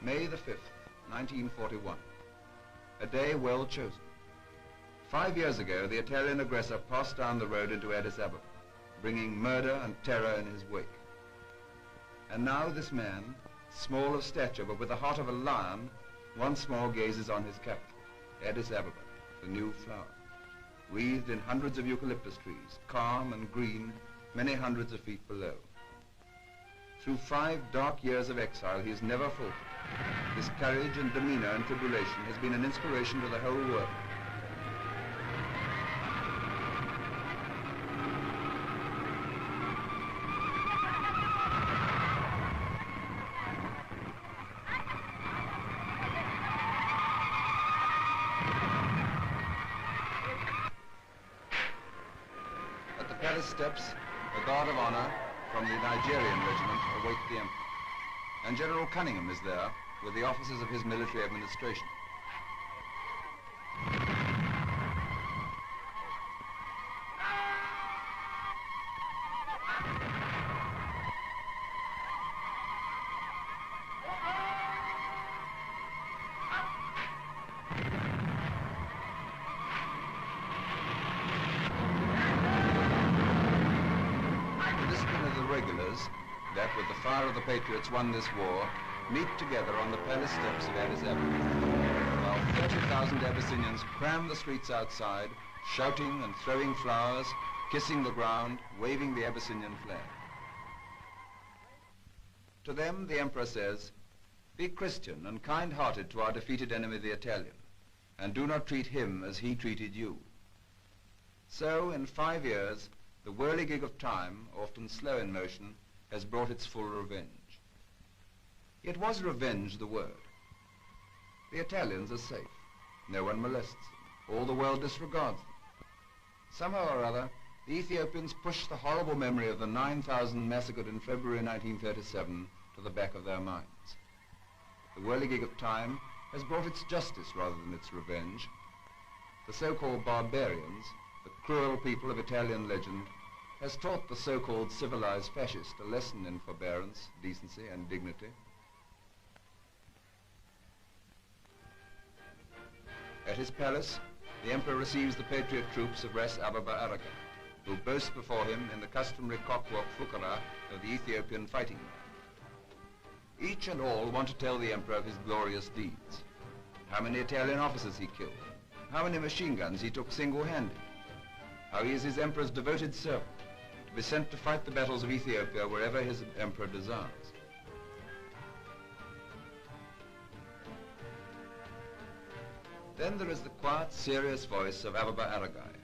May the 5th, 1941. A day well chosen. 5 years ago, the Italian aggressor passed down the road into Addis Ababa, bringing murder and terror in his wake. And now this man, small of stature but with the heart of a lion, once more gazes on his capital, Addis Ababa, the new flower, wreathed in hundreds of eucalyptus trees, calm and green, many hundreds of feet below. Through 5 dark years of exile, he has never faltered. His courage and demeanor in tribulation has been an inspiration to the whole world. At the palace steps, a guard of honor from the Nigerian regiment await the emperor. And General Cunningham is there with the officers of his military administration. Regulars that, with the fire of the patriots, won this war, meet together on the palace steps of Addis Ababa, while 30,000 Abyssinians cram the streets outside, shouting and throwing flowers, kissing the ground, waving the Abyssinian flag. To them, the emperor says, "Be Christian and kind-hearted to our defeated enemy, the Italian, and do not treat him as he treated you." So, in 5 years, the whirligig of time, often slow in motion, has brought its full revenge. Yet was revenge the word? The Italians are safe. No one molests them. All the world disregards them. Somehow or other, the Ethiopians push the horrible memory of the 9,000 massacred in February 1937 to the back of their minds. The whirligig of time has brought its justice rather than its revenge. The so-called barbarians, the cruel people of Italian legend, has taught the so-called civilized fascist a lesson in forbearance, decency, and dignity. At his palace, the emperor receives the patriot troops of Ras Ababa Araga, who boast before him in the customary cockwork fukara of the Ethiopian fighting man. Each and all want to tell the emperor of his glorious deeds, how many Italian officers he killed, how many machine guns he took single-handed, how he is his emperor's devoted servant, to be sent to fight the battles of Ethiopia wherever his emperor desires. Then there is the quiet, serious voice of Ababa Aragai.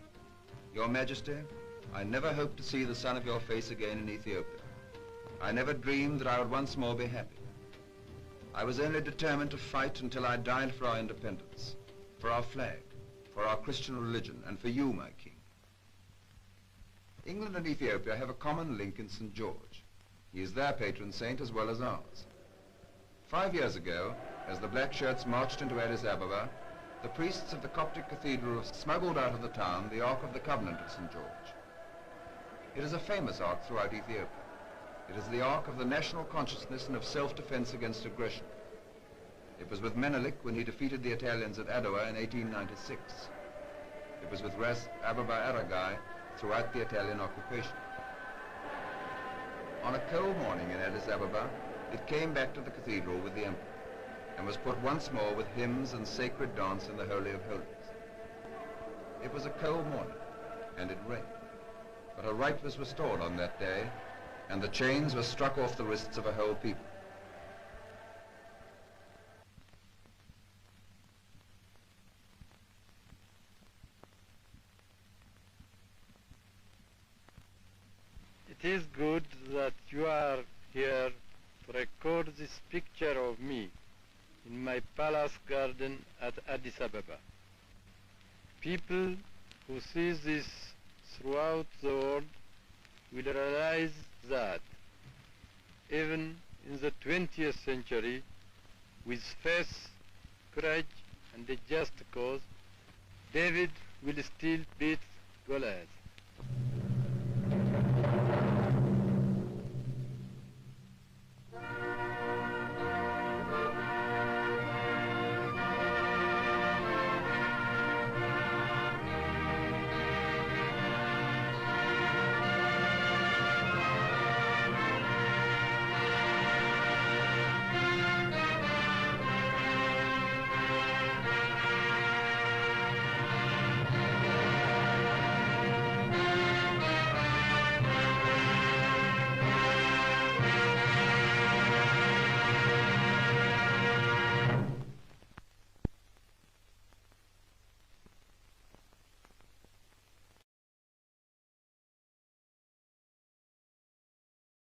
"Your Majesty, I never hoped to see the sun of your face again in Ethiopia. I never dreamed that I would once more be happy. I was only determined to fight until I died for our independence, for our flag, for our Christian religion, and for you, my king." England and Ethiopia have a common link in St. George. He is their patron saint as well as ours. 5 years ago, as the black shirts marched into Addis Ababa, the priests of the Coptic cathedral smuggled out of the town the Ark of the Covenant of St. George. It is a famous ark throughout Ethiopia. It is the ark of the national consciousness and of self-defense against aggression. It was with Menelik when he defeated the Italians at Adwa in 1896. It was with Ras Ababa Aragai throughout the Italian occupation. On a cold morning in Addis Ababa, it came back to the cathedral with the emperor and was put once more with hymns and sacred dance in the Holy of Holies. It was a cold morning, and it rained, but a right was restored on that day, and the chains were struck off the wrists of a whole people. It is good that you are here to record this picture of me in my palace garden at Addis Ababa. People who see this throughout the world will realize that even in the 20th century, with faith, courage, and a just cause, David will still beat Goliath.